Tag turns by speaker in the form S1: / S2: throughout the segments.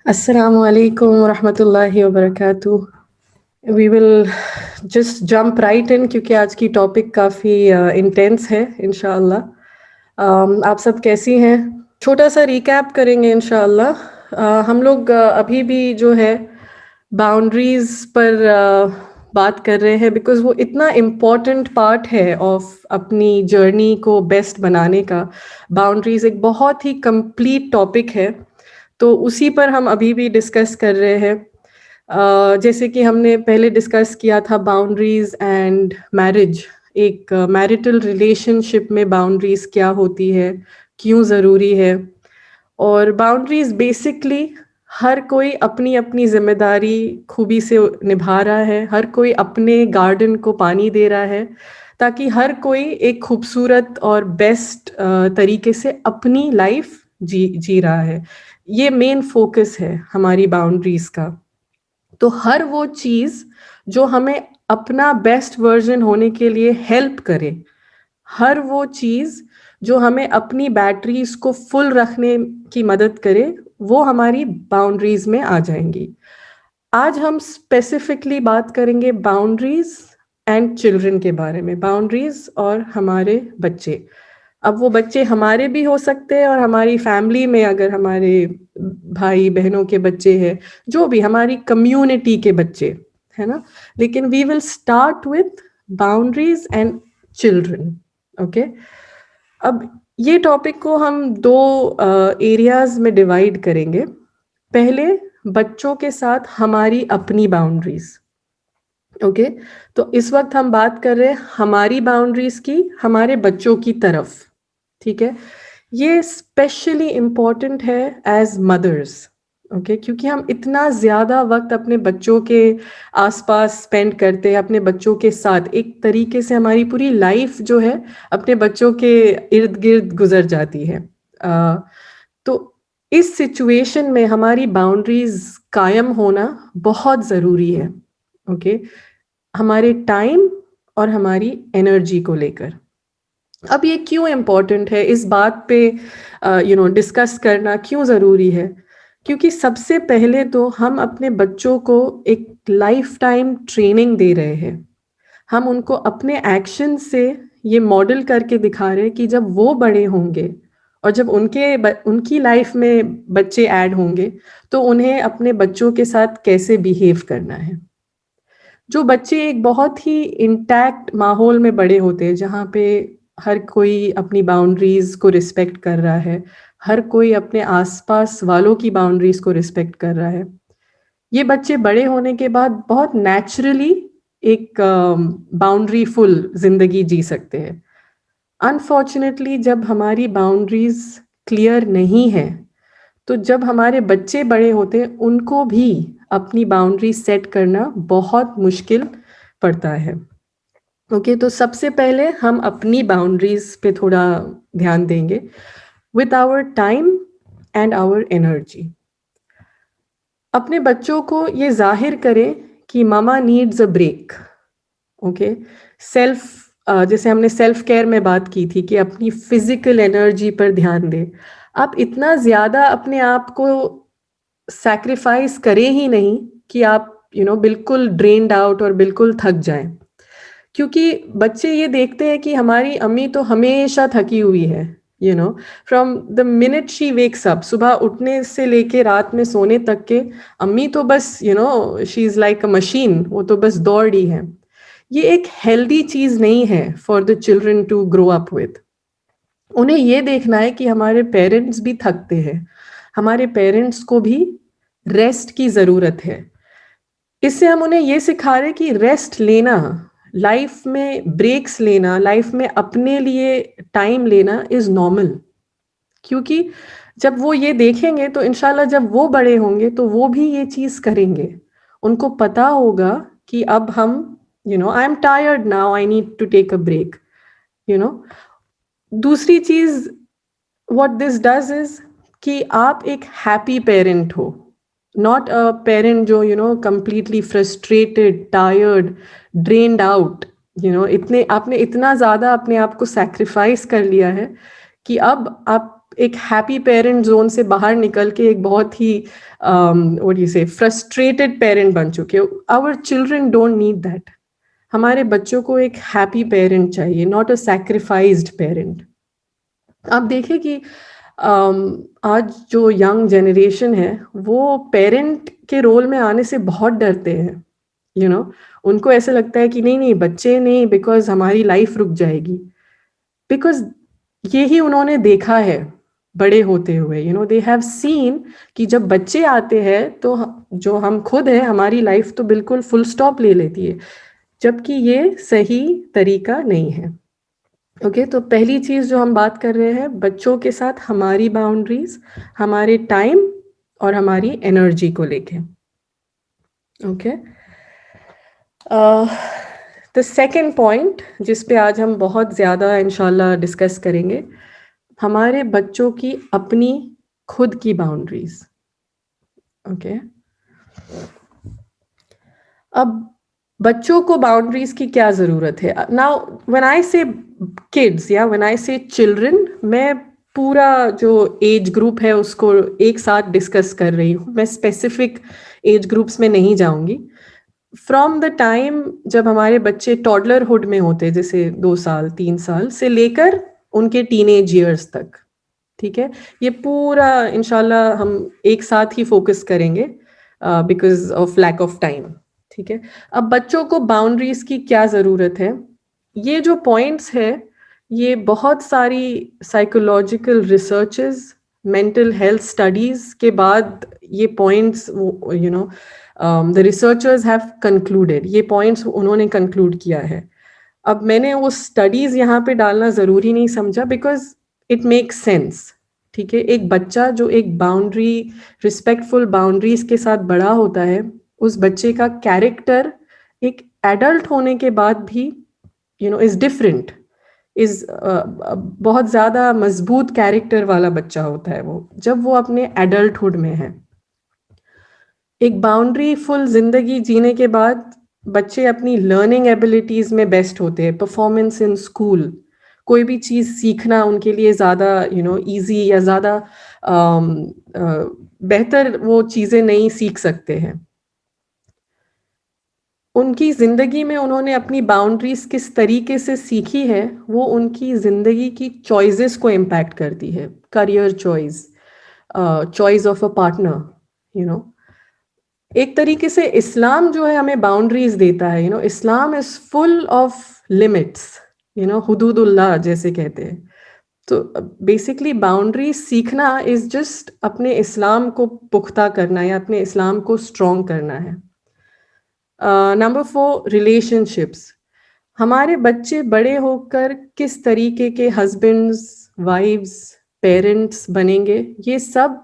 S1: Assalamu alaikum wa rahmatullahi wa barakatuh. We will just jump right in क्योंकि आज की topic काफ़ी intense है इंशाअल्लाह। आप सब कैसी हैं? छोटा सा रिकैप करेंगे इंशाअल्लाह। हम लोग अभी भी जो है बाउंड्रीज़ पर बात कर रहे हैं बिकॉज़ वो इतना इम्पॉर्टेंट पार्ट है ऑफ अपनी जर्नी को बेस्ट बनाने का। बाउंड्रीज़ एक बहुत ही कंप्लीट टॉपिक है, तो उसी पर हम अभी भी डिस्कस कर रहे हैं। जैसे कि हमने पहले डिस्कस किया था बाउंड्रीज एंड मैरिज। एक मैरिटल रिलेशनशिप में बाउंड्रीज क्या होती है, क्यों ज़रूरी है। और बाउंड्रीज बेसिकली हर कोई अपनी अपनी जिम्मेदारी खूबी से निभा रहा है, हर कोई अपने गार्डन को पानी दे रहा है ताकि हर कोई एक खूबसूरत और बेस्ट तरीके से अपनी लाइफ जी रहा है। ये मेन फोकस है हमारी बाउंड्रीज का। तो हर वो चीज़ जो हमें अपना बेस्ट वर्जन होने के लिए हेल्प करे, हर वो चीज़ जो हमें अपनी बैटरीज को फुल रखने की मदद करे, वो हमारी बाउंड्रीज में आ जाएंगी। आज हम स्पेसिफिकली बात करेंगे बाउंड्रीज एंड चिल्ड्रन के बारे में, बाउंड्रीज और हमारे बच्चे। अब वो बच्चे हमारे भी हो सकते हैं और हमारी फैमिली में अगर हमारे भाई बहनों के बच्चे हैं, जो भी हमारी कम्युनिटी के बच्चे, है ना। लेकिन we will start with boundaries and children. Okay, अब ये टॉपिक को हम दो एरियाज में डिवाइड करेंगे। पहले बच्चों के साथ हमारी अपनी बाउंड्रीज। ओके, तो इस वक्त हम बात कर रहे हैं हमारी बाउंड्रीज की हमारे बच्चों की तरफ। ठीक है, ये स्पेशली इम्पॉर्टेंट है एज मदर्स। ओके, क्योंकि हम इतना ज़्यादा वक्त अपने बच्चों के आसपास स्पेंड करते हैं, अपने बच्चों के साथ एक तरीके से हमारी पूरी लाइफ जो है अपने बच्चों के इर्द गिर्द गुजर जाती है। तो इस सिचुएशन में हमारी बाउंड्रीज कायम होना बहुत ज़रूरी है। ओके, हमारे टाइम और हमारी एनर्जी को लेकर। अब ये क्यों इम्पोर्टेंट है, इस बात पे डिस्कस करना क्यों ज़रूरी है? क्योंकि सबसे पहले तो हम अपने बच्चों को एक लाइफ टाइम ट्रेनिंग दे रहे हैं। हम उनको अपने एक्शन से ये मॉडल करके दिखा रहे हैं कि जब वो बड़े होंगे और जब उनकी लाइफ में बच्चे ऐड होंगे तो उन्हें अपने बच्चों के साथ कैसे बिहेव करना है। जो बच्चे एक बहुत ही इंटैक्ट माहौल में बड़े होते हैं, जहाँ पे हर कोई अपनी बाउंड्रीज को रिस्पेक्ट कर रहा है, हर कोई अपने आसपास वालों की बाउंड्रीज को रिस्पेक्ट कर रहा है, ये बच्चे बड़े होने के बाद बहुत नेचुरली एक बाउंड्री फुल जिंदगी जी सकते हैं। अनफॉर्चुनेटली जब हमारी बाउंड्रीज क्लियर नहीं है, तो जब हमारे बच्चे बड़े होते हैं उनको भी अपनी बाउंड्री सेट करना बहुत मुश्किल पड़ता है। ओके, तो सबसे पहले हम अपनी बाउंड्रीज पे थोड़ा ध्यान देंगे with our time and our energy. अपने बच्चों को ये जाहिर करें कि mama needs a break. Okay, self जैसे हमने सेल्फ केयर में बात की थी कि अपनी फिजिकल एनर्जी पर ध्यान दें। आप इतना ज़्यादा अपने आप को सैक्रिफाइस करें ही नहीं कि आप बिल्कुल ड्रेन्ड आउट और बिल्कुल थक जाएं। क्योंकि बच्चे ये देखते हैं कि हमारी अम्मी तो हमेशा थकी हुई है, from the minute she wakes up, सुबह उठने से लेके रात में सोने तक के अम्मी तो बस she is like a machine, वो तो बस दौड़ रही है। ये एक हेल्दी चीज़ नहीं है for the children to grow up with. उन्हें ये देखना है कि हमारे पेरेंट्स भी थकते हैं, हमारे पेरेंट्स को भी रेस्ट की ज़रूरत है। इससे हम उन्हें ये सिखा रहे कि रेस्ट लेना, लाइफ में ब्रेक्स लेना, लाइफ में अपने लिए टाइम लेना इज़ नॉर्मल। क्योंकि जब वो ये देखेंगे तो इंशाल्लाह जब वो बड़े होंगे तो वो भी ये चीज़ करेंगे। उनको पता होगा कि अब हम I am tired now, I need to take a break. You know दूसरी चीज़ व्हाट दिस डज इज कि आप एक हैप्पी पेरेंट हो, नॉट अ पेरेंट जो completely frustrated, tired, drained out. इतने आपने इतना ज़्यादा अपने आप को सैक्रिफाइस कर लिया है कि अब आप एक हैप्पी पेरेंट जोन से बाहर निकल के एक बहुत ही what you say frustrated parent बन चुके हो. Our children don't need that. हमारे बच्चों को एक हैप्पी पेरेंट चाहिए, नॉट अ सैक्रिफाइस्ड पेरेंट. आप देखें कि आज जो यंग जनरेशन है वो पेरेंट के रोल में आने से बहुत डरते हैं. उनको ऐसे लगता है कि नहीं नहीं बच्चे नहीं, बिकॉज हमारी लाइफ रुक जाएगी. बिकॉज यही उन्होंने देखा है बड़े होते हुए. दे हैव सीन कि जब बच्चे आते हैं तो जो हम खुद है हमारी लाइफ तो बिल्कुल फुल स्टॉप ले लेती है, जबकि ये सही तरीका नहीं है. ओके, तो पहली चीज जो हम बात कर रहे हैं, बच्चों के साथ हमारी बाउंड्रीज, हमारे टाइम और हमारी एनर्जी को लेके. ओके, द सेकेंड पॉइंट जिस पे आज हम बहुत ज़्यादा इंशाल्लाह डिस्कस करेंगे, हमारे बच्चों की अपनी खुद की बाउंड्रीज. ओके, अब बच्चों को बाउंड्रीज की क्या ज़रूरत है. नाउ व्हेन आई से किड्स या व्हेन आई से चिल्ड्रन, मैं पूरा जो एज ग्रुप है उसको एक साथ डिस्कस कर रही हूँ. मैं स्पेसिफिक एज ग्रुप्स में नहीं जाऊंगी. फ्रॉम द टाइम जब हमारे बच्चे टॉडलरहुड में होते, जैसे 2 साल 3 साल से लेकर उनके टीनेज ईयर्स तक. ठीक है, ये पूरा इंशाल्लाह हम एक साथ ही फोकस करेंगे because of lack of time. ठीक है, अब बच्चों को बाउंड्रीज की क्या ज़रूरत है, ये जो पॉइंट्स है ये बहुत सारी psychological researches, mental health studies के बाद ये points the researchers have concluded, ये पॉइंट्स उन्होंने कंक्लूड किया है. अब मैंने वो स्टडीज यहाँ पे डालना ज़रूरी नहीं समझा बिकॉज इट मेक्स सेंस. ठीक है, एक बच्चा जो एक बाउंड्री, रिस्पेक्टफुल बाउंड्रीज के साथ बड़ा होता है, उस बच्चे का कैरेक्टर एक एडल्ट होने के बाद भी इज डिफरेंट, इज बहुत ज़्यादा मजबूत कैरेक्टर वाला बच्चा होता है वो, जब वो अपने एडल्टहुड में है. एक बाउंड्री फुल जिंदगी जीने के बाद बच्चे अपनी लर्निंग एबिलिटीज में बेस्ट होते हैं. परफॉर्मेंस इन स्कूल, कोई भी चीज़ सीखना उनके लिए ज़्यादा इजी या ज़्यादा बेहतर वो चीज़ें नहीं सीख सकते हैं. उनकी ज़िंदगी में उन्होंने अपनी बाउंड्रीज किस तरीके से सीखी है, वो उनकी ज़िंदगी की चॉइसेस को इम्पैक्ट करती है. Career choice, choice of a partner. You know एक तरीके से इस्लाम जो है हमें बाउंड्रीज देता है. Islam is full of limits, हुदूदुल्लाह जैसे कहते हैं. तो बेसिकली बाउंड्रीज सीखना इज जस्ट अपने इस्लाम को पुख्ता करना या अपने इस्लाम को स्ट्रॉन्ग करना है. Number 4, relationships. हमारे बच्चे बड़े होकर किस तरीके के हस्बैंड्स, वाइफ्स, पेरेंट्स बनेंगे, ये सब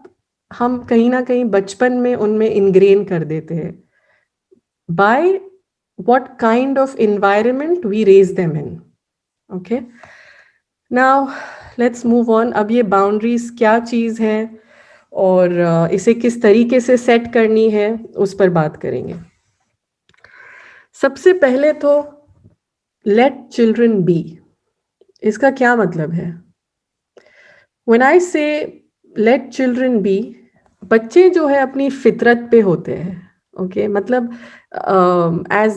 S1: हम कहीं ना कहीं बचपन में उनमें इनग्रेन कर देते हैं bye what kind of environment we raise them in. Okay, now let's move on. अब ये बाउंड्रीज क्या चीज़ है और इसे किस तरीके से सेट करनी है उस पर बात करेंगे. सबसे पहले तो लेट चिल्ड्रन बी, इसका क्या मतलब है. व्हेन आई से लेट चिल्ड्रन बी, बच्चे जो है अपनी फितरत पे होते हैं. ओके, मतलब as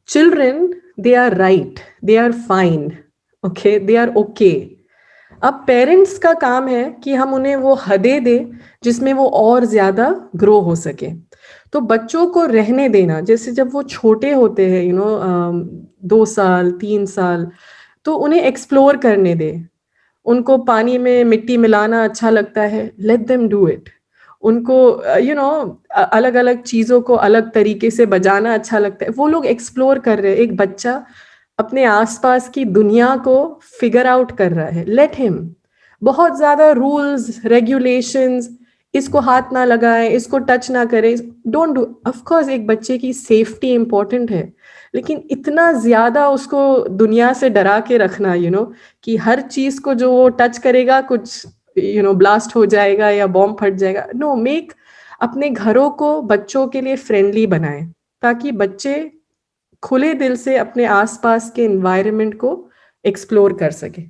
S1: children they are right, they are fine, okay, they are okay. अब पेरेंट्स का काम है कि हम उन्हें वो हदें दें जिसमें वो और ज्यादा ग्रो हो सके. तो बच्चों को रहने देना, जैसे जब वो छोटे होते हैं 2 साल 3 साल, तो उन्हें एक्सप्लोर करने दे. उनको पानी में मिट्टी मिलाना अच्छा लगता है, लेट देम डू इट. उनको अलग अलग चीज़ों को अलग तरीके से बजाना अच्छा लगता है, वो लोग एक्सप्लोर कर रहे हैं. एक बच्चा अपने आसपास की दुनिया को फिगर आउट कर रहा है, लेट हिम. बहुत ज़्यादा रूल्स रेगुलेशंस, इसको हाथ ना लगाएं, इसको टच ना करें, डोंट डू. ऑफ कोर्स एक बच्चे की सेफ्टी इंपॉर्टेंट है, लेकिन इतना ज़्यादा उसको दुनिया से डरा के रखना कि हर चीज़ को जो वो टच करेगा कुछ ब्लास्ट हो जाएगा या बॉम्ब फट जाएगा. नो, मेक अपने घरों को बच्चों के लिए फ्रेंडली बनाएं ताकि बच्चे खुले दिल से अपने आसपास के एनवायरनमेंट को एक्सप्लोर कर सके.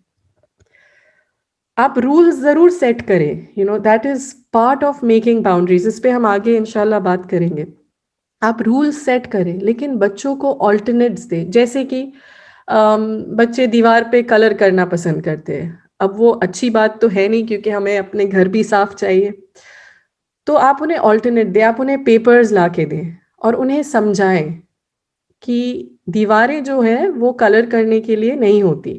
S1: आप रूल्स ज़रूर सेट करें, that is part of making boundaries. इस पे हम आगे इंशाल्लाह बात करेंगे। आप रूल्स सेट करें, लेकिन बच्चों को ऑल्टरनेट्स दें। जैसे कि बच्चे दीवार पे कलर करना पसंद करते हैं। अब वो अच्छी बात तो है नहीं, क्योंकि हमें अपने घर भी साफ चाहिए। तो आप उन्हें ऑल्टरनेट दें, आप उन्हें पेपर्स ला के दें और उन्हें समझाएं कि दीवारें जो है वो कलर करने के लिए नहीं होती,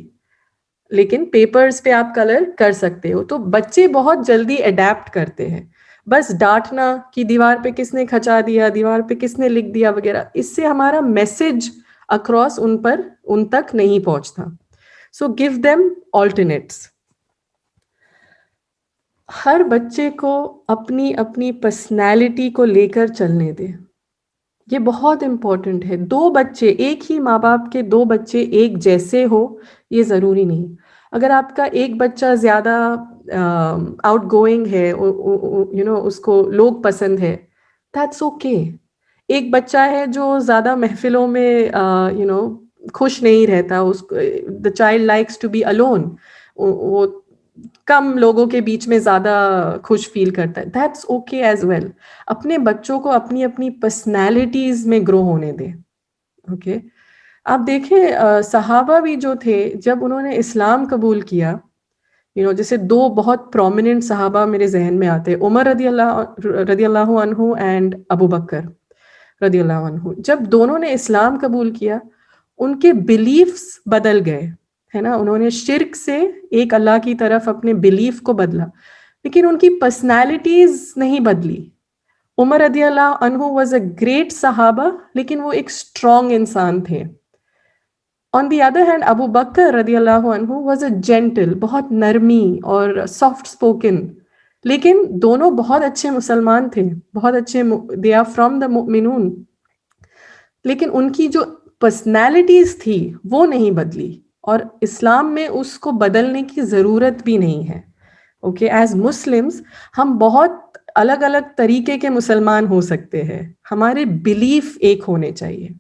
S1: लेकिन पेपर्स पे आप कलर कर सकते हो। तो बच्चे बहुत जल्दी अडेप्ट करते हैं। बस डांटना कि दीवार पे किसने खचा दिया, दीवार पे किसने लिख दिया वगैरह, इससे हमारा मैसेज अक्रॉस उन तक नहीं पहुंचता। So give them alternates. हर बच्चे को अपनी अपनी पर्सनैलिटी को लेकर चलने दें। ये बहुत इम्पोर्टेंट है। दो बच्चे, एक ही माँ बाप के दो बच्चे एक जैसे हो, ये ज़रूरी नहीं। अगर आपका एक बच्चा ज़्यादा आउटगोइंग है, उसको लोग पसंद है, दैट्स ओके। एक बच्चा है जो ज़्यादा महफिलों में खुश नहीं रहता, उसको the child likes to be alone, वो कम लोगों के बीच में ज़्यादा खुश फील करता है, दैट्स ओके एज वेल। अपने बच्चों को अपनी अपनी पर्सनैलिटीज में ग्रो होने दें। ओके। आप देखें, सहाबा भी जो थे, जब उन्होंने इस्लाम कबूल किया, जैसे दो बहुत प्रोमिनेंट सहाबा मेरे जहन में आते हैं, उमर रदी अल्लाह अन्हु एंड अबू बकर रदी अल्लाह अन्हु। जब दोनों ने इस्लाम कबूल किया, उनके बिलीफ्स बदल गए, है ना। उन्होंने शिर्क से एक अल्लाह की तरफ अपने बिलीफ को बदला, लेकिन उनकी पर्सनैलिटीज नहीं बदली। उमर रदी अल्लाह अन्हु वॉज अ ग्रेट सहाबा, लेकिन वो एक स्ट्रॉन्ग इंसान थे। On the other hand Abu Bakr रदी अल्लाह अन्हु वॉज अ जेंटल, बहुत नरमी और सॉफ्ट स्पोकन, लेकिन दोनों बहुत अच्छे मुसलमान थे, बहुत अच्छे, दे आर फ्रॉम द मुमिनून, लेकिन उनकी जो पर्सनैलिटीज थी वो नहीं बदली, और इस्लाम में उसको बदलने की ज़रूरत भी नहीं है। ओके, एज मुस्लिम्स हम बहुत अलग अलग तरीके के मुसलमान हो सकते हैं, हमारे बिलीफ एक होने चाहिए।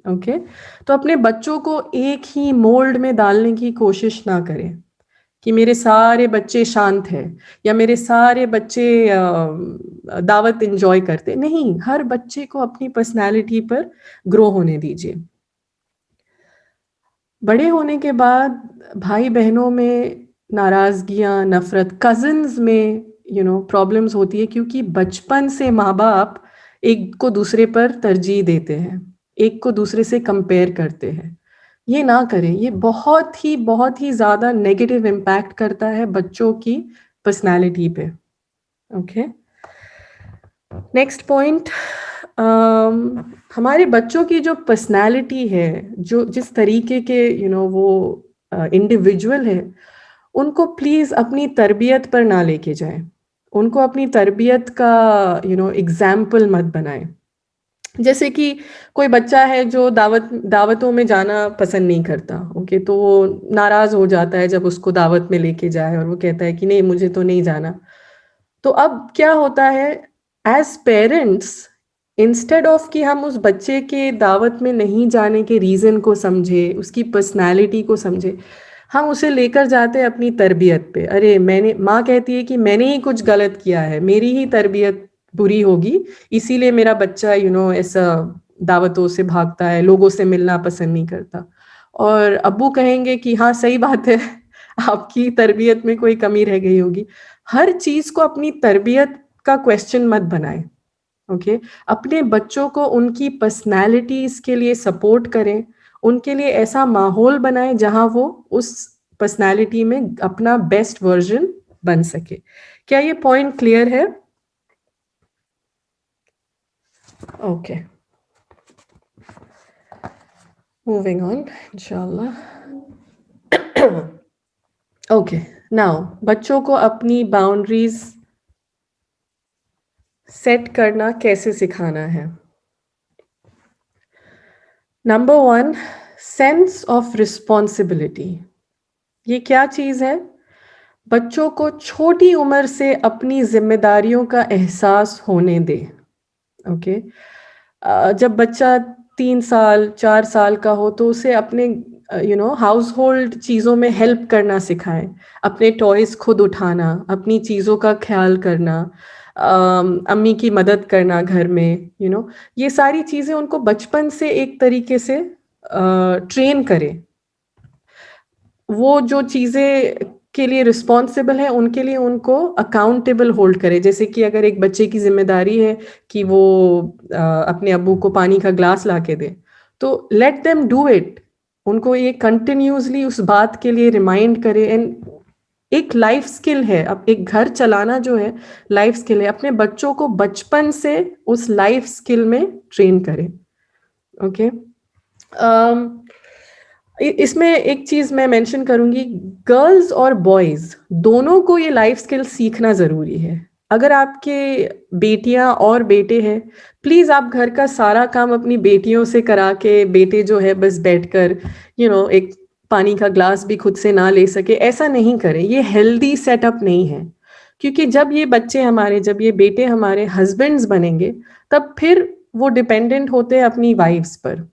S1: ओके, तो अपने बच्चों को एक ही मोल्ड में डालने की कोशिश ना करें कि मेरे सारे बच्चे शांत हैं या मेरे सारे बच्चे दावत इंजॉय करते। नहीं, हर बच्चे को अपनी पर्सनैलिटी पर ग्रो होने दीजिए। बड़े होने के बाद भाई बहनों में नाराजगियां, नफरत, कजिन्स में प्रॉब्लम्स होती है, क्योंकि बचपन से माँ बाप एक को दूसरे पर तरजीह देते हैं, एक को दूसरे से कंपेयर करते हैं। ये ना करें, ये बहुत ही ज़्यादा नेगेटिव इम्पैक्ट करता है बच्चों की पर्सनालिटी पे। ओके, नेक्स्ट पॉइंट, हमारे बच्चों की जो पर्सनालिटी है, जो जिस तरीके के वो इंडिविजुअल है, उनको प्लीज़ अपनी तरबियत पर ना लेके जाएं। उनको अपनी तरबियत का एग्जाम्पल मत बनाएं। जैसे कि कोई बच्चा है जो दावतों में जाना पसंद नहीं करता, ओके, तो वो नाराज हो जाता है जब उसको दावत में लेके जाए और वो कहता है कि नहीं, मुझे तो नहीं जाना। तो अब क्या होता है, एज पेरेंट्स, इंस्टेड ऑफ कि हम उस बच्चे के दावत में नहीं जाने के रीज़न को समझे, उसकी पर्सनालिटी को समझे, हम उसे लेकर जाते हैं अपनी तरबियत पे। अरे, माँ कहती है कि मैंने ही कुछ गलत किया है, मेरी ही तरबियत बुरी होगी, इसीलिए मेरा बच्चा ऐसा दावतों से भागता है, लोगों से मिलना पसंद नहीं करता। और अब्बू कहेंगे कि हाँ, सही बात है, आपकी तरबियत में कोई कमी रह गई होगी। हर चीज को अपनी तरबियत का क्वेश्चन मत बनाएं। ओके, अपने बच्चों को उनकी पर्सनैलिटीज के लिए सपोर्ट करें, उनके लिए ऐसा माहौल बनाएं जहां वो उस पर्सनैलिटी में अपना बेस्ट वर्जन बन सके। क्या ये पॉइंट क्लियर है? ओके, मूविंग ऑन इंशाल्लाह। ओके, नाउ बच्चों को अपनी बाउंड्रीज सेट करना कैसे सिखाना है। Number 1, sense of responsibility. ये क्या चीज़ है? बच्चों को छोटी उम्र से अपनी जिम्मेदारियों का एहसास होने दे। ओके, जब बच्चा 3 साल 4 साल का हो, तो उसे अपने हाउस होल्ड चीज़ों में हेल्प करना सिखाएं, अपने टॉयज़ खुद उठाना, अपनी चीज़ों का ख्याल करना, अम्मी की मदद करना घर में, ये सारी चीज़ें उनको बचपन से एक तरीके से ट्रेन करें। वो जो चीज़ें के लिए रिस्पॉन्सिबल है उनके लिए उनको अकाउंटेबल होल्ड करे। जैसे कि अगर एक बच्चे की जिम्मेदारी है कि वो अपने अब्बू को पानी का ग्लास ला के दे, तो लेट देम डू इट। उनको ये कंटिन्यूसली उस बात के लिए रिमाइंड करे। एंड एक लाइफ स्किल है, अब एक घर चलाना जो है लाइफ स्किल है, अपने बच्चों को बचपन से उस लाइफ स्किल में ट्रेन करें। ओके, इसमें एक चीज मैं मेंशन करूंगी, गर्ल्स और बॉयज दोनों को ये लाइफ स्किल सीखना जरूरी है। अगर आपके बेटियां और बेटे हैं, प्लीज आप घर का सारा काम अपनी बेटियों से करा के बेटे जो है बस बैठकर एक पानी का ग्लास भी खुद से ना ले सके, ऐसा नहीं करें। ये हेल्दी सेटअप नहीं है। क्योंकि जब ये बच्चे हमारे, जब ये बेटे हमारे हस्बैंड्स बनेंगे, तब फिर वो डिपेंडेंट होते हैं अपनी वाइफ्स पर।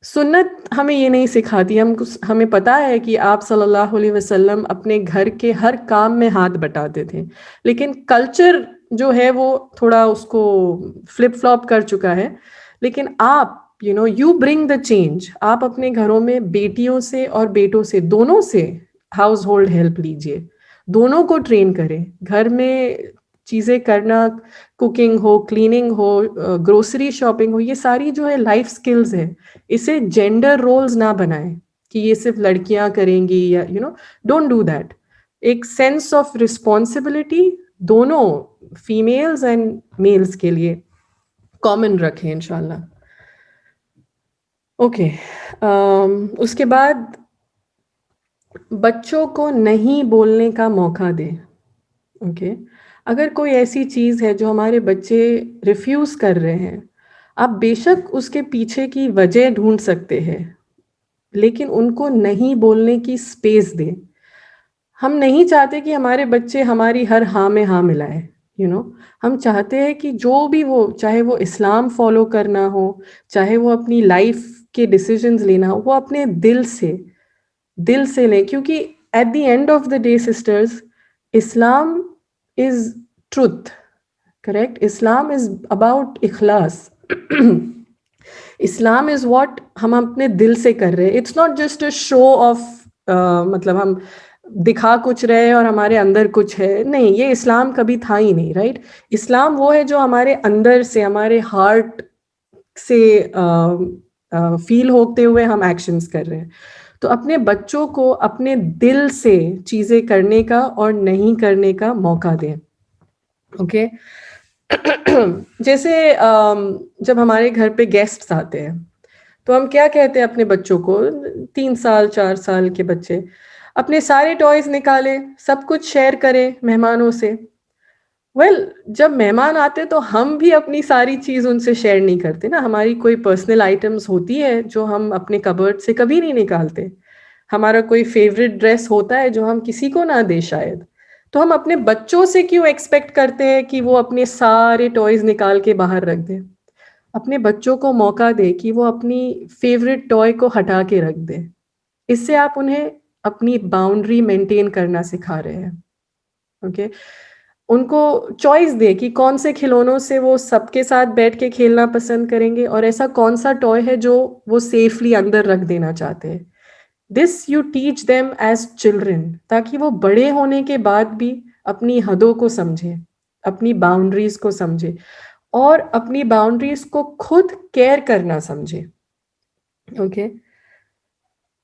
S1: सुन्नत हमें ये नहीं सिखाती। हमें पता है कि आप सल्लल्लाहु अलैहि वसल्लम अपने घर के हर काम में हाथ बटाते थे, लेकिन कल्चर जो है वो थोड़ा उसको फ्लिप फ्लॉप कर चुका है। लेकिन आप यू ब्रिंग द चेंज। आप अपने घरों में बेटियों से और बेटों से, दोनों से हाउस होल्ड हेल्प लीजिए, दोनों को ट्रेन करें घर में चीज़ें करना। कुकिंग हो, क्लीनिंग हो, ग्रोसरी शॉपिंग हो, ये सारी जो है लाइफ स्किल्स है। इसे जेंडर रोल्स ना बनाएं कि ये सिर्फ लड़कियां करेंगी या डोंट डू दैट। एक सेंस ऑफ रिस्पॉन्सिबिलिटी दोनों फीमेल्स एंड मेल्स के लिए कॉमन रखें इंशाल्लाह। ओके, उसके बाद बच्चों को नहीं बोलने का मौका दें। ओके, अगर कोई ऐसी चीज़ है जो हमारे बच्चे रिफ्यूज़ कर रहे हैं, आप बेशक उसके पीछे की वजह ढूंढ सकते हैं, लेकिन उनको नहीं बोलने की स्पेस दें। हम नहीं चाहते कि हमारे बच्चे हमारी हर हाँ में हाँ मिलाए। हम चाहते हैं कि जो भी वो, चाहे वो इस्लाम फॉलो करना हो, चाहे वो अपनी लाइफ के डिसीजंस लेना हो, वो अपने दिल से लें। क्योंकि at the end of the day sisters, Islam is truth, correct? Islam is about इखलास। इस्लाम इज व्हाट हम अपने दिल से कर रहे हैं। It's not just a show off, मतलब हम दिखा कुछ रहे हैं और हमारे अंदर कुछ है, नहीं। ये इस्लाम कभी था ही नहीं, राइट? इस्लाम वो है जो हमारे अंदर से, हमारे हार्ट से फील होते हुए हम एक्शंस कर रहे हैं। तो अपने बच्चों को अपने दिल से चीजें करने का और नहीं करने का मौका दें। ओके, जैसे जब हमारे घर पे गेस्ट्स आते हैं, तो हम क्या कहते हैं अपने बच्चों को, 3 साल 4 साल के बच्चे, अपने सारे टॉयज निकाले, सब कुछ शेयर करें मेहमानों से। जब मेहमान आते तो हम भी अपनी सारी चीज उनसे शेयर नहीं करते ना। हमारी कोई पर्सनल आइटम्स होती है जो हम अपने कबर्ड से कभी नहीं निकालते। हमारा कोई फेवरेट ड्रेस होता है जो हम किसी को ना दे शायद। तो हम अपने बच्चों से क्यों एक्सपेक्ट करते हैं कि वो अपने सारे टॉयज निकाल के बाहर रख दें? अपने बच्चों को मौका दे कि वो अपनी फेवरेट टॉय को हटा के रख दे। इससे आप उन्हें अपनी बाउंड्री मेंटेन करना सिखा रहे हैं। ओके, उनको चॉइस दे कि कौन से खिलौनों से वो सबके साथ बैठ के खेलना पसंद करेंगे और ऐसा कौन सा टॉय है जो वो सेफली अंदर रख देना चाहते हैं। This you teach them as children, ताकि वो बड़े होने के बाद भी अपनी हदों को समझे, अपनी बाउंड्रीज को समझे और अपनी बाउंड्रीज को खुद केयर करना समझे। ओके,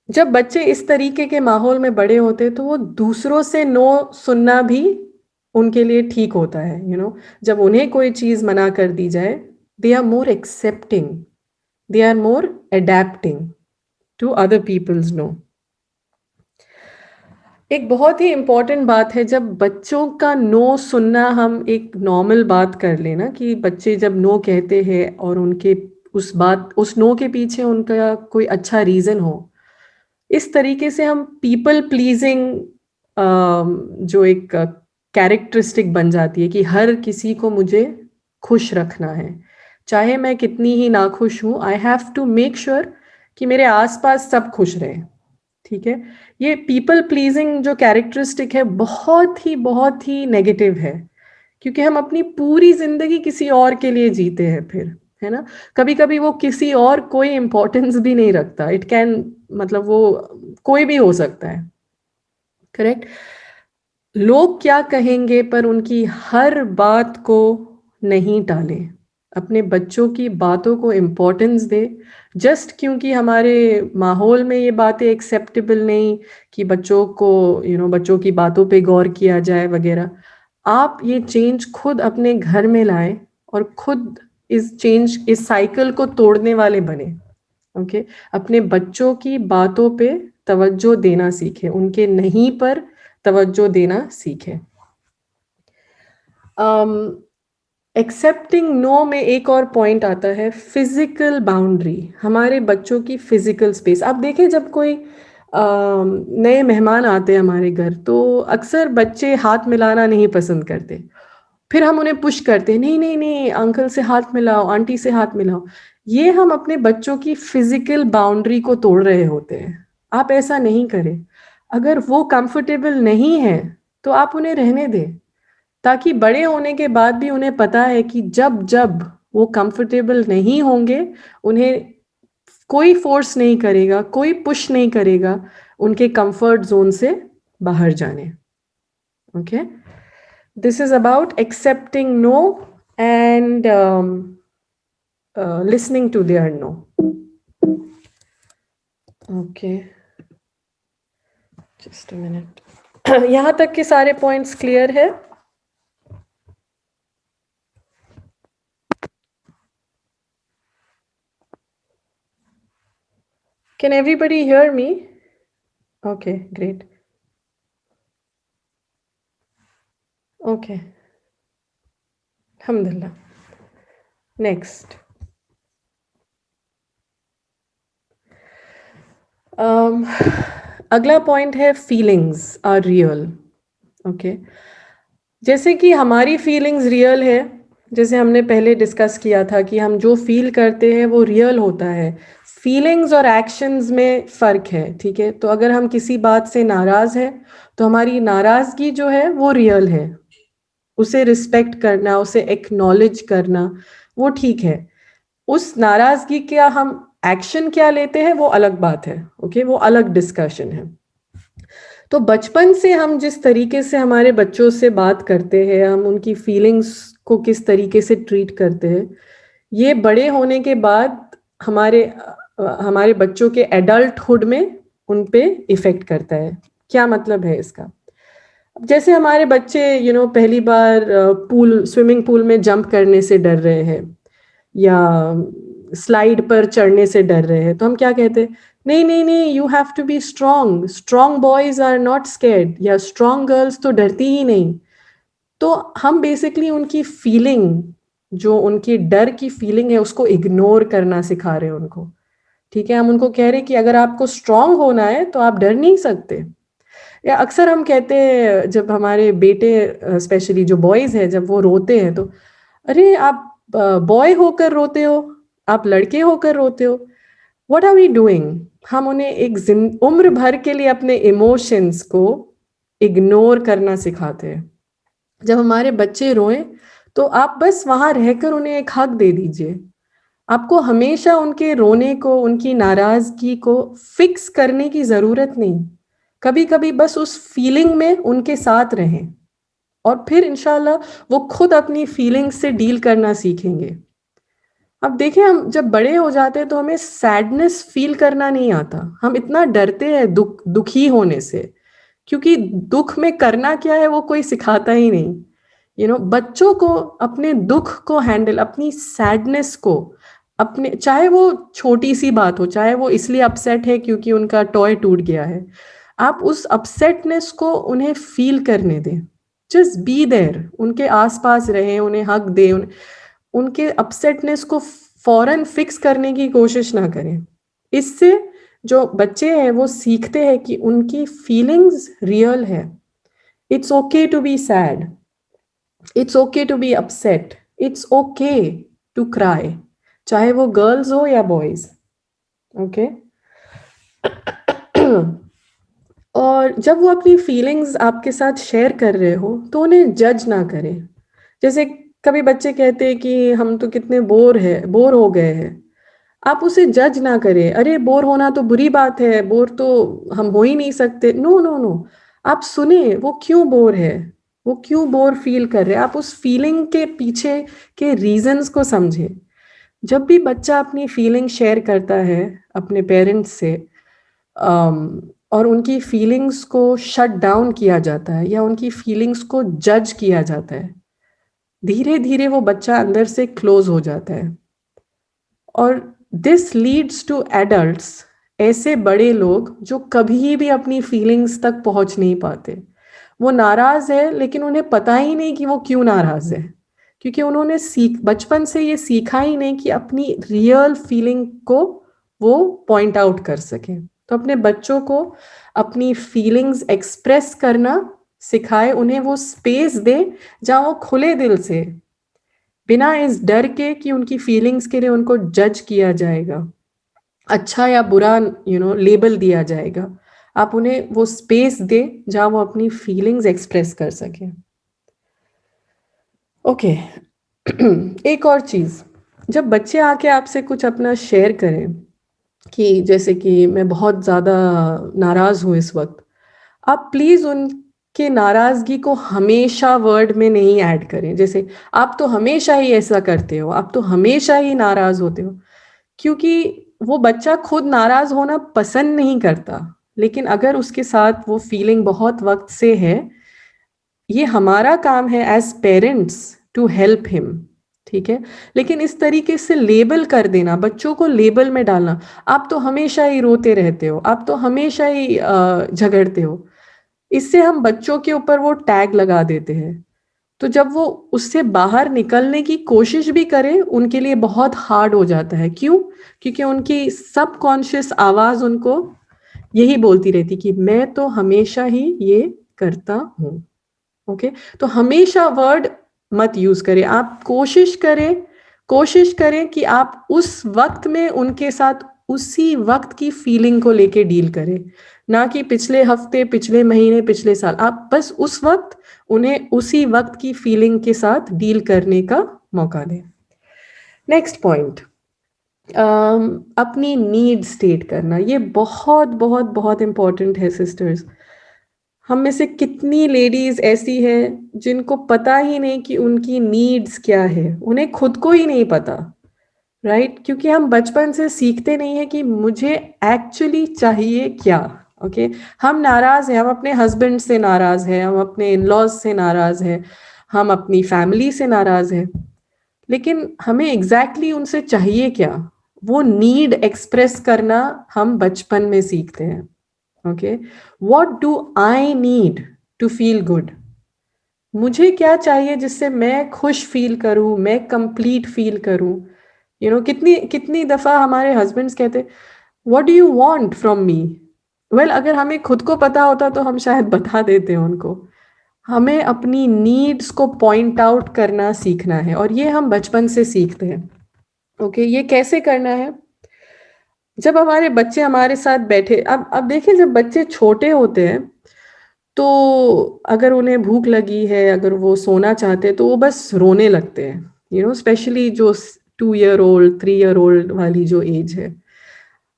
S1: जब बच्चे इस तरीके के माहौल में बड़े होते तो वो दूसरों से नो सुनना भी उनके लिए ठीक होता है। जब उन्हें कोई चीज मना कर दी जाए, they are more accepting, they are more adapting to other peoples no. एक बहुत ही इंपॉर्टेंट बात है, जब बच्चों का नो सुनना हम एक नॉर्मल बात कर लेना कि बच्चे जब नो कहते हैं और उनके उस नो के पीछे उनका कोई अच्छा रीजन हो, इस तरीके से हम पीपल प्लीजिंग जो एक कैरेक्टरिस्टिक बन जाती है कि हर किसी को मुझे खुश रखना है, चाहे मैं कितनी ही नाखुश हूं। I have to make sure कि मेरे आसपास सब खुश रहे, ठीक है। ये पीपल प्लीजिंग जो कैरेक्टरिस्टिक है बहुत ही नेगेटिव है, क्योंकि हम अपनी पूरी जिंदगी किसी और के लिए जीते हैं फिर, है ना। कभी कभी वो किसी और कोई इंपॉर्टेंस भी नहीं रखता, इट कैन, मतलब वो कोई भी हो सकता है, करेक्ट। लोग क्या कहेंगे पर उनकी हर बात को नहीं टाले, अपने बच्चों की बातों को इम्पोर्टेंस दे। जस्ट क्योंकि हमारे माहौल में ये बातें एक्सेप्टेबल नहीं कि बच्चों को बच्चों की बातों पे गौर किया जाए वगैरह, आप ये चेंज खुद अपने घर में लाएं और खुद इस साइकिल को तोड़ने वाले बने। ओके, अपने बच्चों की बातों पे तवज्जो देना सीखें, उनके नहीं पर तवज्जो देना सीखें। एक्सेप्टिंग नो में एक और पॉइंट आता है, फिजिकल बाउंड्री, हमारे बच्चों की फिजिकल स्पेस। आप देखें जब कोई नए मेहमान आते हैं हमारे घर, तो अक्सर बच्चे हाथ मिलाना नहीं पसंद करते, फिर हम उन्हें पुश करते हैं, नहीं नहीं नहीं, अंकल से हाथ मिलाओ, आंटी से हाथ मिलाओ। ये हम अपने बच्चों की फिजिकल बाउंड्री को तोड़ रहे होते हैं। आप ऐसा नहीं करें। अगर वो कंफर्टेबल नहीं है तो आप उन्हें रहने दें, ताकि बड़े होने के बाद भी उन्हें पता है कि जब जब वो कंफर्टेबल नहीं होंगे, उन्हें कोई फोर्स नहीं करेगा, कोई पुश नहीं करेगा उनके कंफर्ट जोन से बाहर जाने। Okay, this is about accepting no and listening to their no. Okay, just a minute. यहाँ तक के सारे पॉइंट्स क्लियर है? Can everybody hear me? Okay, great. Okay, alhamdulillah. Next. अगला पॉइंट है, फीलिंग्स आर रियल। ओके, जैसे कि हमारी फीलिंग्स रियल है, जैसे हमने पहले डिस्कस किया था कि हम जो फील करते हैं वो रियल होता है। फीलिंग्स और एक्शंस में फ़र्क है, ठीक है। तो अगर हम किसी बात से नाराज़ हैं तो हमारी नाराज़गी जो है वो रियल है, उसे रिस्पेक्ट करना, उसे एक्नॉलेज करना, वो ठीक है। उस नाराज़गी का हम एक्शन क्या लेते हैं वो अलग बात है, ओके, वो अलग डिस्कशन है। तो बचपन से हम जिस तरीके से हमारे बच्चों से बात करते हैं, हम उनकी फीलिंग्स को किस तरीके से ट्रीट करते हैं, ये बड़े होने के बाद हमारे बच्चों के एडल्टहुड में उन पे इफेक्ट करता है। क्या मतलब है इसका? जैसे हमारे बच्चे पहली बार स्विमिंग पूल में जंप करने से डर रहे हैं या स्लाइड पर चढ़ने से डर रहे हैं, तो हम क्या कहते हैं, नहीं नहीं नहीं, you have to be strong, strong boys are not scared, या स्ट्रांग गर्ल्स तो डरती ही नहीं। तो हम बेसिकली उनकी फीलिंग, जो उनकी डर की फीलिंग है, उसको इग्नोर करना सिखा रहे हैं उनको, ठीक है। हम उनको कह रहे हैं कि अगर आपको स्ट्रांग होना है तो आप डर नहीं सकते। या अक्सर हम कहते हैं, जब हमारे बेटे स्पेशली जो बॉयज हैं जब वो रोते हैं, तो अरे आप बॉय होकर रोते हो, आप लड़के होकर रोते हो, व्हाट आर वी डूइंग। हम उन्हें उम्र भर के लिए अपने इमोशंस को इग्नोर करना सिखाते हैं। जब हमारे बच्चे रोएं तो आप बस वहां रहकर उन्हें एक हक दे दीजिए। आपको हमेशा उनके रोने को, उनकी नाराजगी को फिक्स करने की जरूरत नहीं। कभी कभी बस उस फीलिंग में उनके साथ रहें, और फिर इंशाल्लाह वो खुद अपनी फीलिंग्स से डील करना सीखेंगे। अब देखिए, हम जब बड़े हो जाते हैं तो हमें सैडनेस फील करना नहीं आता, हम इतना डरते हैं दुखी होने से, क्योंकि दुख में करना क्या है वो कोई सिखाता ही नहीं। बच्चों को अपने दुख को हैंडल, अपनी सैडनेस को, अपने, चाहे वो छोटी सी बात हो, चाहे वो इसलिए अपसेट है क्योंकि उनका टॉय टूट गया है, आप उस अपसेटनेस को उन्हें फील करने दें। जस्ट बी देयर, उनके आसपास रहें, उन्हें हक दें, उनके अपसेटनेस को फौरन फिक्स करने की कोशिश ना करें। इससे जो बच्चे हैं वो सीखते हैं कि उनकी फीलिंग्स रियल है। It's okay to be sad, it's okay to be upset, it's okay to cry, चाहे वो गर्ल्स हो या बॉयज। ओके, और जब वो अपनी फीलिंग्स आपके साथ शेयर कर रहे हो तो उन्हें जज ना करें। जैसे कभी बच्चे कहते हैं कि हम तो कितने बोर हो गए हैं। आप उसे जज ना करें, अरे बोर होना तो बुरी बात है, बोर तो हम हो ही नहीं सकते। नो नो नो, आप सुने वो क्यों बोर है, वो क्यों बोर फील कर रहे हैं, आप उस फीलिंग के पीछे के रीजंस को समझें। जब भी बच्चा अपनी फीलिंग शेयर करता है अपने पेरेंट्स से, और उनकी फीलिंग्स को शट डाउन किया जाता है या उनकी फीलिंग्स को जज किया जाता है, धीरे धीरे वो बच्चा अंदर से क्लोज हो जाता है। और दिस लीड्स टू एडल्ट्स, ऐसे बड़े लोग जो कभी भी अपनी फीलिंग्स तक पहुंच नहीं पाते। वो नाराज है लेकिन उन्हें पता ही नहीं कि वो क्यों नाराज है, क्योंकि उन्होंने बचपन से ये सीखा ही नहीं कि अपनी रियल फीलिंग को वो पॉइंट आउट कर सके। तो अपने बच्चों को अपनी फीलिंग्स एक्सप्रेस करना सिखाए, उन्हें वो स्पेस दे जहाँ वो खुले दिल से, बिना इस डर के कि उनकी फीलिंग्स के लिए उनको जज किया जाएगा, अच्छा या बुरा लेबल दिया जाएगा। आप उन्हें वो स्पेस दे जहाँ वो अपनी फीलिंग्स एक्सप्रेस कर सके। ओके। एक और चीज़, जब बच्चे आके आपसे कुछ अपना शेयर करें कि जैसे कि मैं बहुत ज़्यादा नाराज़ हूँ इस वक्त, आप प्लीज़ उनके नाराज़गी को हमेशा वर्ड में नहीं ऐड करें। जैसे आप तो हमेशा ही ऐसा करते हो, आप तो हमेशा ही नाराज़ होते हो, क्योंकि वो बच्चा खुद नाराज़ होना पसंद नहीं करता। लेकिन अगर उसके साथ वो फीलिंग बहुत वक्त से है, ये हमारा काम है as parents to help him. ठीक है, लेकिन इस तरीके से लेबल कर देना, बच्चों को लेबल में डालना, आप तो हमेशा ही रोते रहते हो, आप तो हमेशा ही झगड़ते हो, इससे हम बच्चों के ऊपर वो टैग लगा देते हैं। तो जब वो उससे बाहर निकलने की कोशिश भी करें, उनके लिए बहुत हार्ड हो जाता है। क्यों? क्योंकि उनकी सबकॉन्शियस आवाज उनको यही बोलती रहती कि मैं तो हमेशा ही ये करता हूँ। ओके, तो हमेशा वर्ड मत यूज करें। आप कोशिश करें कि आप उस वक्त में उनके साथ उसी वक्त की फीलिंग को लेके डील करें, ना कि पिछले हफ्ते, पिछले महीने, पिछले साल। आप बस उस वक्त उन्हें उसी वक्त की फीलिंग के साथ डील करने का मौका दें। नेक्स्ट पॉइंट, अपनी नीड स्टेट करना। ये बहुत बहुत बहुत इंपॉर्टेंट है सिस्टर्स। हम में से कितनी लेडीज ऐसी हैं जिनको पता ही नहीं कि उनकी नीड्स क्या है, उन्हें खुद को ही नहीं पता। राइट, क्योंकि हम बचपन से सीखते नहीं है कि मुझे एक्चुअली चाहिए क्या। ओके, हम नाराज हैं, हम अपने हस्बैंड से नाराज हैं, हम अपने इन लॉज से नाराज हैं, हम अपनी फैमिली से नाराज हैं, लेकिन हमें एग्जैक्टली उनसे चाहिए क्या, वो नीड एक्सप्रेस करना हम बचपन में सीखते हैं। Okay, what do I need to feel good, मुझे क्या चाहिए जिससे मैं खुश फील करूं, मैं कंप्लीट फील करूं। कितनी कितनी दफा हमारे हस्बैंड्स कहते, what do you want from me. Well, अगर हमें खुद को पता होता तो हम शायद बता देते हैं उनको। हमें अपनी नीड्स को पॉइंट आउट करना सीखना है, और ये हम बचपन से सीखते हैं। ओके, ये कैसे करना है? जब हमारे बच्चे हमारे साथ बैठे, अब देखिए, जब बच्चे छोटे होते हैं तो अगर उन्हें भूख लगी है, अगर वो सोना चाहते हैं, तो वो बस रोने लगते हैं। स्पेशली जो 2 ईयर ओल्ड, 3 ईयर ओल्ड वाली जो एज है,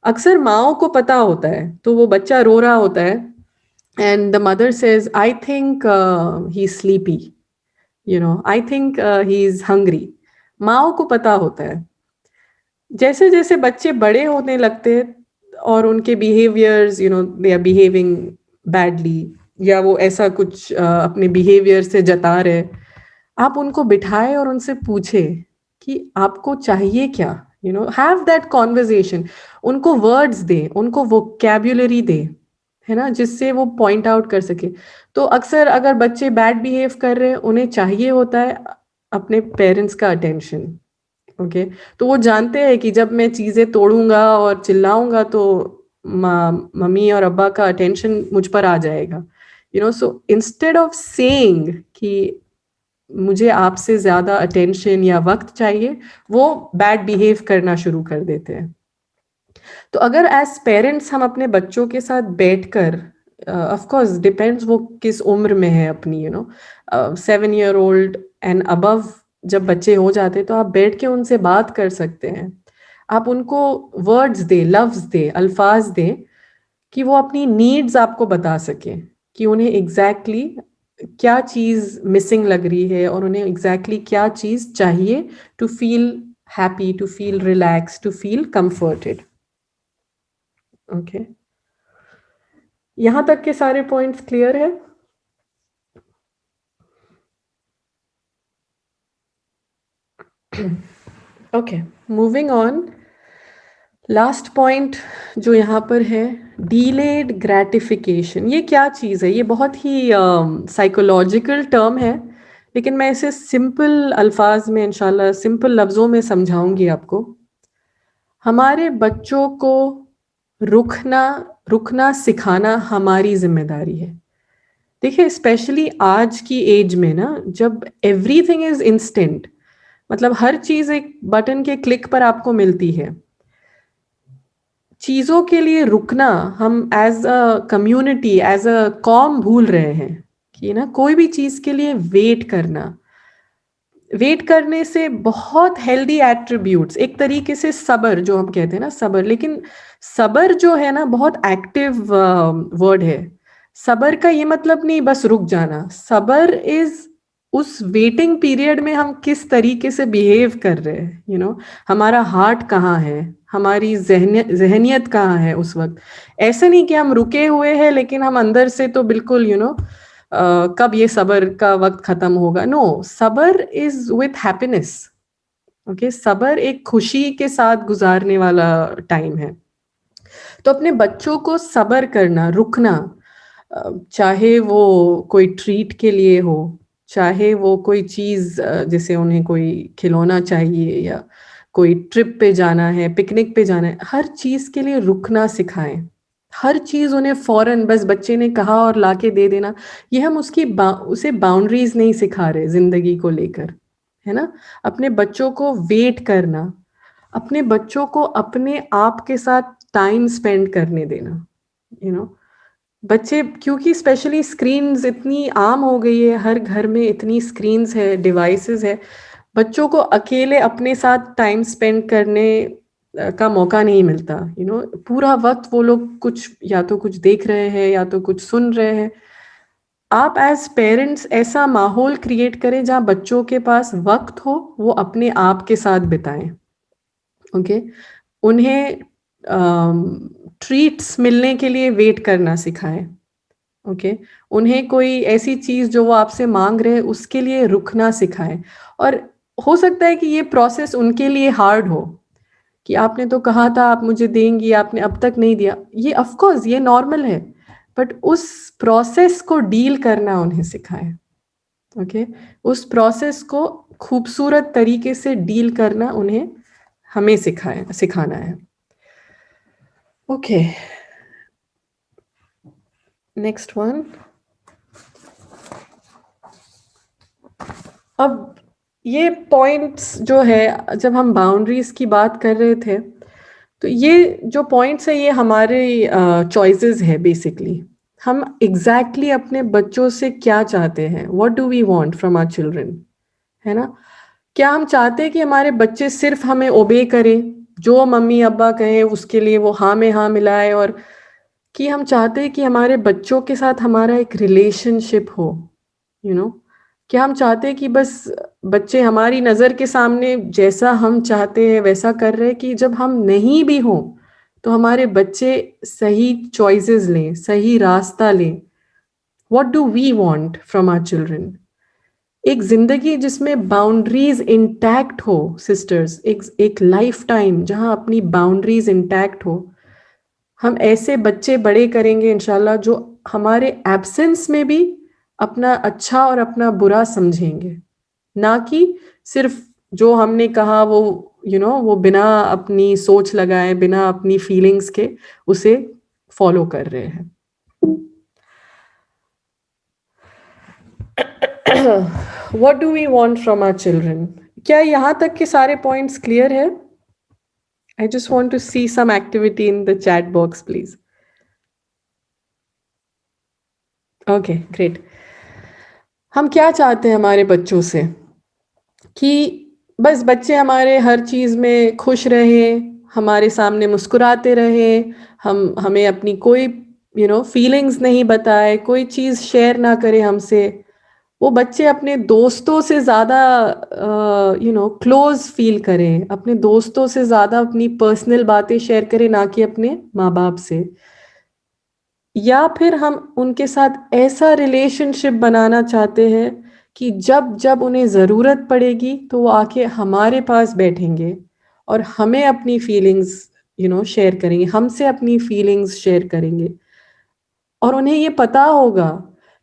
S1: अक्सर माओ को पता होता है, तो वो बच्चा रो रहा होता है and the mother says, I think he is sleepy, I think he is hungry. माओ को पता होता है। जैसे जैसे बच्चे बड़े होने लगते हैं और उनके behaviours, they are behaving badly, या वो ऐसा कुछ अपने बिहेवियर से जता रहे, आप उनको बिठाए और उनसे पूछे कि आपको चाहिए क्या। हैव दैट कॉन्वर्जेशन, उनको वर्ड्स दे, उनको वोकैब्युलरी दे, है ना, जिससे वो पॉइंट आउट कर सके। तो अक्सर अगर बच्चे बैड बिहेव कर रहे हैं, उन्हें चाहिए होता है अपने पेरेंट्स का अटेंशन। ओके, तो वो जानते हैं कि जब मैं चीजें तोड़ूंगा और चिल्लाऊंगा तो मम्मी और अब्बा का अटेंशन मुझ पर आ जाएगा। सो इंस्टेड ऑफ सेइंग कि मुझे आपसे ज्यादा अटेंशन या वक्त चाहिए, वो बैड बिहेव करना शुरू कर देते हैं। तो अगर एज पेरेंट्स हम अपने बच्चों के साथ बैठकर, ऑफ कोर्स डिपेंड्स वो किस उम्र में है अपनी, 7 year old एंड अबव जब बच्चे हो जाते तो आप बैठ के उनसे बात कर सकते हैं। आप उनको वर्ड्स दे, लफ्ज दे, अल्फाज दे कि वो अपनी नीड्स आपको बता सके कि उन्हें एग्जैक्टली क्या चीज़ मिसिंग लग रही है और उन्हें एग्जैक्टली क्या चीज़ चाहिए to feel happy, to feel relax, to feel comforted. Okay, यहां तक के सारे पॉइंट्स क्लियर है? Okay, moving on. Last point जो यहाँ पर है, डीलेड ग्रेटिफिकेशन। ये क्या चीज़ है? ये बहुत ही साइकोलॉजिकल टर्म है, लेकिन मैं इसे सिंपल अल्फाज में, इंशाल्लाह सिंपल लफ्ज़ों में समझाऊंगी आपको। हमारे बच्चों को रुकना रुकना सिखाना हमारी जिम्मेदारी है। देखिए, स्पेशली आज की एज में ना, जब एवरीथिंग इज इंस्टेंट, मतलब हर चीज एक बटन के क्लिक पर आपको मिलती है, चीजों के लिए रुकना हम as a community, as a कॉम भूल रहे हैं कि ना, कोई भी चीज के लिए वेट करना, वेट करने से बहुत हेल्दी एट्रीब्यूट्स, एक तरीके से सबर जो हम कहते हैं ना, सबर, लेकिन सबर जो है ना बहुत एक्टिव वर्ड है। सबर का ये मतलब नहीं बस रुक जाना। सबर इज उस वेटिंग पीरियड में हम किस तरीके से बिहेव कर रहे हैं, हमारा हार्ट कहाँ है, हमारी जहनियत कहाँ है उस वक्त। ऐसा नहीं कि हम रुके हुए हैं लेकिन हम अंदर से तो बिल्कुल कब ये सबर का वक्त खत्म होगा। नो, सबर इज विथ हैप्पीनेस। ओके, सबर एक खुशी के साथ गुजारने वाला टाइम है। तो अपने बच्चों को सबर करना, रुकना, चाहे वो कोई ट्रीट के लिए हो, चाहे वो कोई चीज, जैसे उन्हें कोई खिलौना चाहिए या कोई ट्रिप पे जाना है, पिकनिक पे जाना है, हर चीज के लिए रुकना सिखाएं। हर चीज उन्हें फौरन बस बच्चे ने कहा और लाके दे देना, ये हम उसे बाउंड्रीज नहीं सिखा रहे जिंदगी को लेकर, है ना। अपने बच्चों को वेट करना, अपने बच्चों को अपने आप के साथ टाइम स्पेंड करने देना, यू नो बच्चे, क्योंकि स्पेशली स्क्रीन्स इतनी आम हो गई है, हर घर में इतनी स्क्रीन्स है, डिवाइसेस है, बच्चों को अकेले अपने साथ टाइम स्पेंड करने का मौका नहीं मिलता। पूरा वक्त वो लोग कुछ, या तो कुछ देख रहे हैं या तो कुछ सुन रहे हैं। आप एज पेरेंट्स ऐसा माहौल क्रिएट करें जहाँ बच्चों के पास वक्त हो, वो अपने आप के साथ बिताएं। ओके, उन्हें ट्रीट्स मिलने के लिए वेट करना सिखाएं। ओके, उन्हें कोई ऐसी चीज जो वो आपसे मांग रहे हैं उसके लिए रुकना सिखाएं। और हो सकता है कि ये प्रोसेस उनके लिए हार्ड हो, कि आपने तो कहा था आप मुझे देंगी, आपने अब तक नहीं दिया। ये ऑफ कोर्स ये नॉर्मल है, बट उस प्रोसेस को डील करना उन्हें सिखाएं। ओके, उस प्रोसेस को खूबसूरत तरीके से डील करना उन्हें, हमें सिखाना है। Okay, next one. अब ये पॉइंट्स जो है, जब हम बाउंड्रीज की बात कर रहे थे, तो ये जो पॉइंट्स है ये हमारे चॉइसेस है बेसिकली। हम एग्जैक्टली अपने बच्चों से क्या चाहते हैं, what do we want from our children, है ना। क्या हम चाहते हैं कि हमारे बच्चे सिर्फ हमें ओबे करें, जो मम्मी अब्बा कहें उसके लिए वो हाँ में हाँ मिलाए, और कि हम चाहते हैं कि हमारे बच्चों के साथ हमारा एक रिलेशनशिप हो, यू नो क्या हम चाहते हैं कि बस बच्चे हमारी नज़र के सामने जैसा हम चाहते हैं वैसा कर रहे हैं, कि जब हम नहीं भी हों तो हमारे बच्चे सही चॉइसेस लें, सही रास्ता लें। What do we want from our children? एक जिंदगी जिसमें बाउंड्रीज इंटैक्ट हो सिस्टर्स, एक एक लाइफ टाइम जहां अपनी बाउंड्रीज इंटैक्ट हो। हम ऐसे बच्चे बड़े करेंगे इंशाल्लाह जो हमारे एब्सेंस में भी अपना अच्छा और अपना बुरा समझेंगे, ना कि सिर्फ जो हमने कहा वो, वो बिना अपनी सोच लगाए, बिना अपनी फीलिंग्स के उसे फॉलो कर रहे हैं। What do we want from our children? क्या यहाँ तक के सारे पॉइंट्स क्लियर है? I just want to see some activity in the chat box, please. Okay, great. हम क्या चाहते हैं हमारे बच्चों से कि बस बच्चे हमारे हर चीज़ में खुश रहें, हमारे सामने मुस्कुराते रहें, हम हमें अपनी कोई फीलिंग्स नहीं बताए, कोई चीज़ शेयर ना करे हमसे। वो बच्चे अपने दोस्तों से ज़्यादा क्लोज फील करें, अपने दोस्तों से ज़्यादा अपनी पर्सनल बातें शेयर करें, ना कि अपने माँ बाप से। या फिर हम उनके साथ ऐसा रिलेशनशिप बनाना चाहते हैं कि जब जब उन्हें ज़रूरत पड़ेगी तो वो आके हमारे पास बैठेंगे और हमें अपनी फीलिंग्स शेयर करेंगे, हमसे अपनी फीलिंग्स शेयर करेंगे। और उन्हें ये पता होगा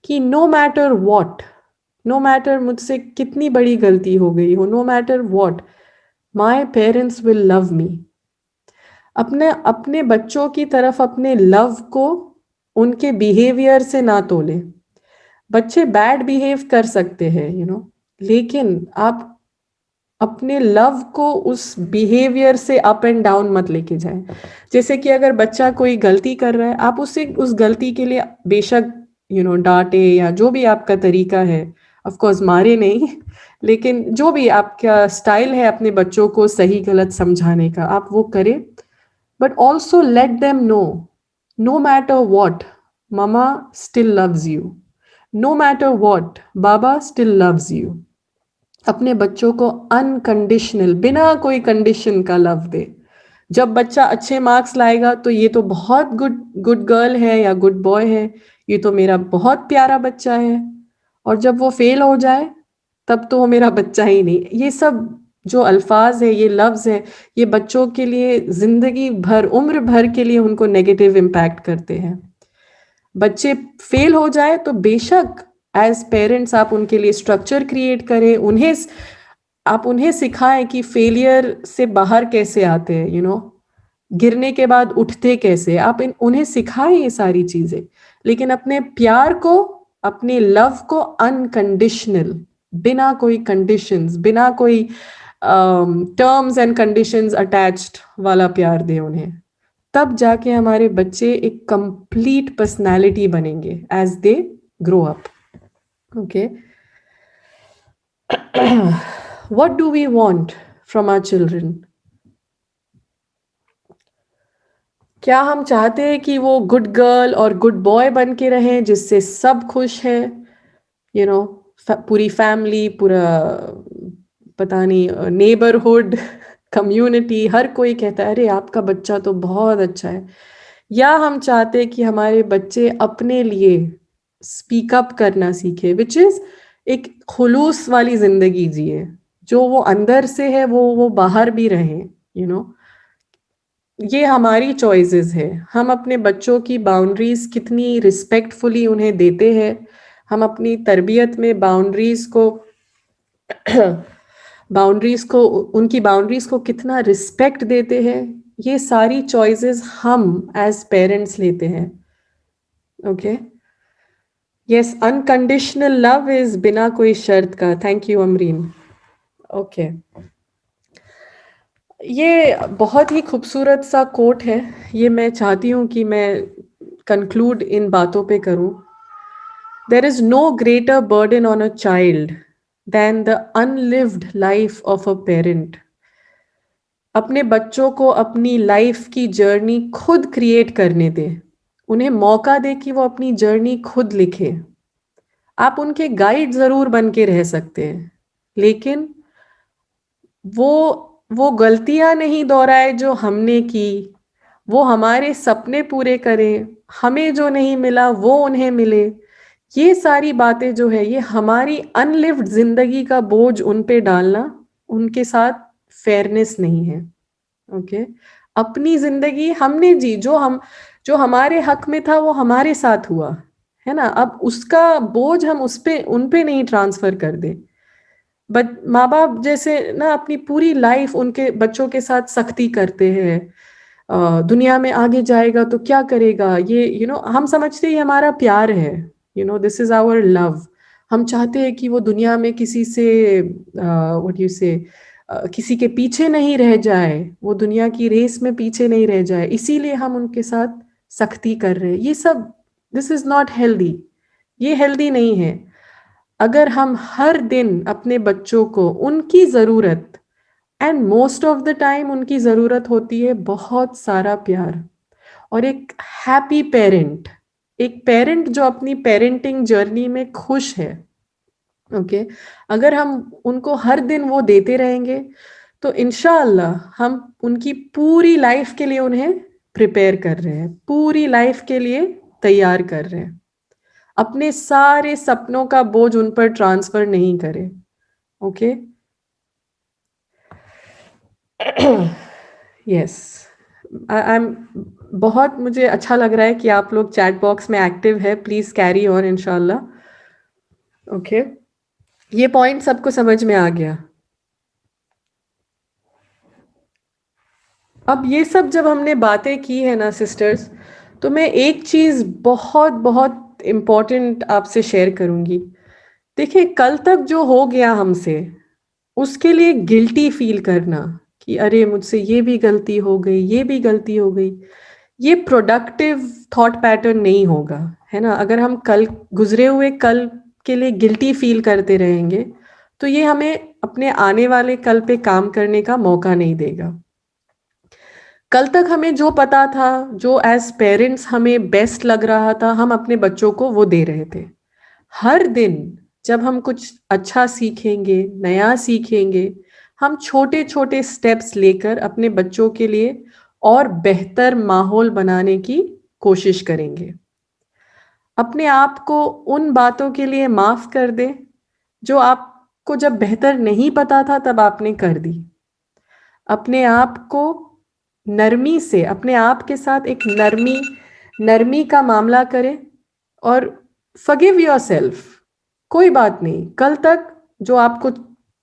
S1: कि no matter what, no matter मुझसे कितनी बड़ी गलती हो गई हो, no matter what, my parents will love me. अपने अपने बच्चों की तरफ अपने लव को उनके बिहेवियर से ना तोले। बच्चे बैड बिहेव कर सकते हैं लेकिन आप अपने लव को उस बिहेवियर से अप एंड डाउन मत लेके जाएं। जैसे कि अगर बच्चा कोई गलती कर रहा है, आप उसे उस गलती के लिए बेशक डांटे या जो भी आपका तरीका है, ऑफ कोर्स मारे नहीं, लेकिन जो भी आपका स्टाइल है अपने बच्चों को सही गलत समझाने का, आप वो करें। But also let them know, no matter what, mama still loves you. No matter what, baba still loves you. अपने बच्चों को अनकंडीशनल, बिना कोई कंडीशन का लव दे। जब बच्चा अच्छे मार्क्स लाएगा तो ये तो बहुत गुड गुड गर्ल है या गुड बॉय है, ये तो मेरा बहुत प्यारा बच्चा है। और जब वो फेल हो जाए तब तो वो मेरा बच्चा ही नहीं। ये सब जो अल्फाज है, ये लफ्ज़ है, ये बच्चों के लिए ज़िंदगी भर, उम्र भर के लिए उनको नेगेटिव इम्पैक्ट करते हैं। बच्चे फेल हो जाए तो बेशक एज पेरेंट्स आप उनके लिए स्ट्रक्चर क्रिएट करें, आप उन्हें सिखाएं कि फेलियर से बाहर कैसे आते हैं, गिरने के बाद उठते कैसे, आप उन्हें सिखाएं ये सारी चीजें। लेकिन अपने प्यार को, अपने लव को अनकंडीशनल, बिना कोई कंडीशंस, बिना कोई टर्म्स एंड कंडीशंस अटैच्ड वाला प्यार दे उन्हें। तब जाके हमारे बच्चे एक कंप्लीट पर्सनालिटी बनेंगे as they grow up. Okay, what do we want from our children? क्या हम चाहते हैं कि वो गुड गर्ल और गुड बॉय बन के रहें जिससे सब खुश है, पूरी फैमिली, पूरा पता नहीं नेबरहुड, कम्युनिटी, हर कोई कहता है अरे आपका बच्चा तो बहुत अच्छा है? या हम चाहते हैं कि हमारे बच्चे अपने लिए स्पीक अप करना सीखे, विच इज एक खुलूस वाली जिंदगी जिए, जो वो अंदर से है वो बाहर भी रहे, ये हमारी चॉइसेस है। हम अपने बच्चों की बाउंड्रीज कितनी रिस्पेक्टफुली उन्हें देते हैं, हम अपनी तरबियत में बाउंड्रीज को उनकी बाउंड्रीज को कितना रिस्पेक्ट देते हैं, ये सारी चॉइसेस हम एज पेरेंट्स लेते हैं। Okay, yes, unconditional love is बिना कोई शर्त का। Thank you Amreen. ओके, ये बहुत ही खूबसूरत सा कोट है, ये मैं चाहती हूँ कि मैं कंक्लूड इन बातों पे करूँ। There is no greater burden on a child than the unlived life of a parent. अपने बच्चों को अपनी लाइफ की जर्नी खुद क्रिएट करने दे, उन्हें मौका दे कि वो अपनी जर्नी खुद लिखे। आप उनके गाइड जरूर बन के रह सकते हैं, लेकिन वो वो गलतियां नहीं दोहराए जो हमने की, वो हमारे सपने पूरे करें, हमें जो नहीं मिला वो उन्हें मिले। ये सारी बातें जो है, ये हमारी अनलिव्ड जिंदगी का बोझ उन पे डालना उनके साथ फेयरनेस नहीं है। ओके, अपनी जिंदगी हमने जी, जो हमारे हक में था वो हमारे साथ हुआ है ना, अब उसका बोझ हम उन पे नहीं ट्रांसफर कर दे। बट माँ बाप जैसे ना अपनी पूरी लाइफ उनके बच्चों के साथ सख्ती करते हैं, दुनिया में आगे जाएगा तो क्या करेगा, ये हम समझते ही हमारा प्यार है, दिस इज आवर लव। हम चाहते हैं कि वो दुनिया में किसी से व्हाट यू से किसी के पीछे नहीं रह जाए, वो दुनिया की रेस में पीछे नहीं रह जाए, इसीलिए हम उनके साथ सख्ती कर रहे हैं। ये सब, दिस इज नॉट हेल्दी, ये हेल्दी नहीं है। अगर हम हर दिन अपने बच्चों को उनकी ज़रूरत, and most of the time उनकी ज़रूरत होती है बहुत सारा प्यार और एक हैप्पी पेरेंट, एक पेरेंट जो अपनी पेरेंटिंग जर्नी में खुश है। ओके, अगर हम उनको हर दिन वो देते रहेंगे तो इंशाअल्लाह हम उनकी पूरी लाइफ के लिए उन्हें प्रिपेयर कर रहे हैं, पूरी लाइफ के लिए तैयार कर रहे हैं। अपने सारे सपनों का बोझ उन पर ट्रांसफर नहीं करें। ओके, यस, आई एम, बहुत मुझे अच्छा लग रहा है कि आप लोग चैट बॉक्स में एक्टिव है। प्लीज कैरी ऑन इंशाल्लाह। ओके, ये पॉइंट सबको समझ में आ गया। अब ये सब जब हमने बातें की है ना सिस्टर्स, तो मैं एक चीज बहुत बहुत इम्पोर्टेंट आपसे शेयर करूंगी। देखिए, कल तक जो हो गया हमसे, उसके लिए गिल्टी फील करना कि अरे मुझसे ये भी गलती हो गई, ये भी गलती हो गई, ये प्रोडक्टिव थॉट पैटर्न नहीं होगा, है ना। अगर हम कल, गुजरे हुए कल के लिए गिल्टी फील करते रहेंगे तो ये हमें अपने आने वाले कल पे काम करने का मौका नहीं देगा। कल तक हमें जो पता था, जो एज पेरेंट्स हमें बेस्ट लग रहा था, हम अपने बच्चों को वो दे रहे थे। हर दिन जब हम कुछ अच्छा सीखेंगे, नया सीखेंगे, हम छोटे छोटे स्टेप्स लेकर अपने बच्चों के लिए और बेहतर माहौल बनाने की कोशिश करेंगे। अपने आप को उन बातों के लिए माफ कर दें जो आपको जब बेहतर नहीं पता था तब आपने कर दी। अपने आप को नरमी से, अपने आप के साथ एक नरमी नरमी का मामला करें और फॉरगिव योरसेल्फ। कोई बात नहीं, कल तक जो आपको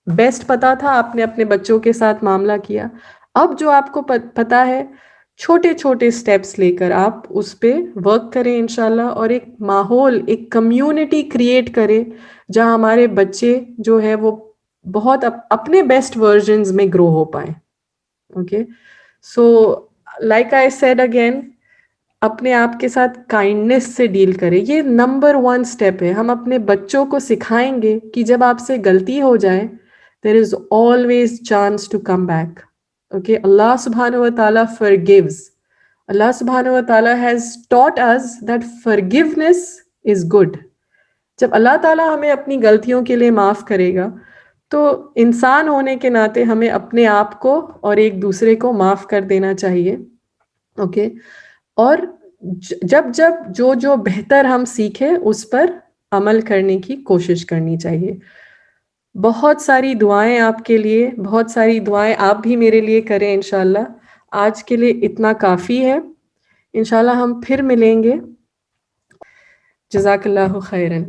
S1: बेस्ट पता था आपने अपने बच्चों के साथ मामला किया। अब जो आपको पता है, छोटे छोटे स्टेप्स लेकर आप उस पे वर्क करें इंशाल्लाह, और एक माहौल, एक कम्युनिटी क्रिएट करें जहां हमारे बच्चे जो है वो बहुत अपने बेस्ट वर्जन्स में ग्रो हो पाए। Okay, so like I said again, अपने आप के साथ काइंडनेस से डील करें। ये नंबर वन स्टेप है। हम अपने बच्चों को सिखाएंगे कि जब आपसे गलती हो जाए, there is always chance to come back. Okay, अल्लाह सुब्हानहू व तआला फॉरगिव्स। अल्लाह सुब्हानहू व तआला has taught us that forgiveness is good. जब अल्लाह ताला हमें अपनी गलतियों के लिए माफ करेगा, तो इंसान होने के नाते हमें अपने आप को और एक दूसरे को माफ कर देना चाहिए। ओके, और जब जब जो जो बेहतर हम सीखे उस पर अमल करने की कोशिश करनी चाहिए। बहुत सारी दुआएं आपके लिए, बहुत सारी दुआएं आप भी मेरे लिए करें इंशाल्लाह। आज के लिए इतना काफ़ी है, इंशाल्लाह हम फिर मिलेंगे। जज़ाकल्लाहु खैरन।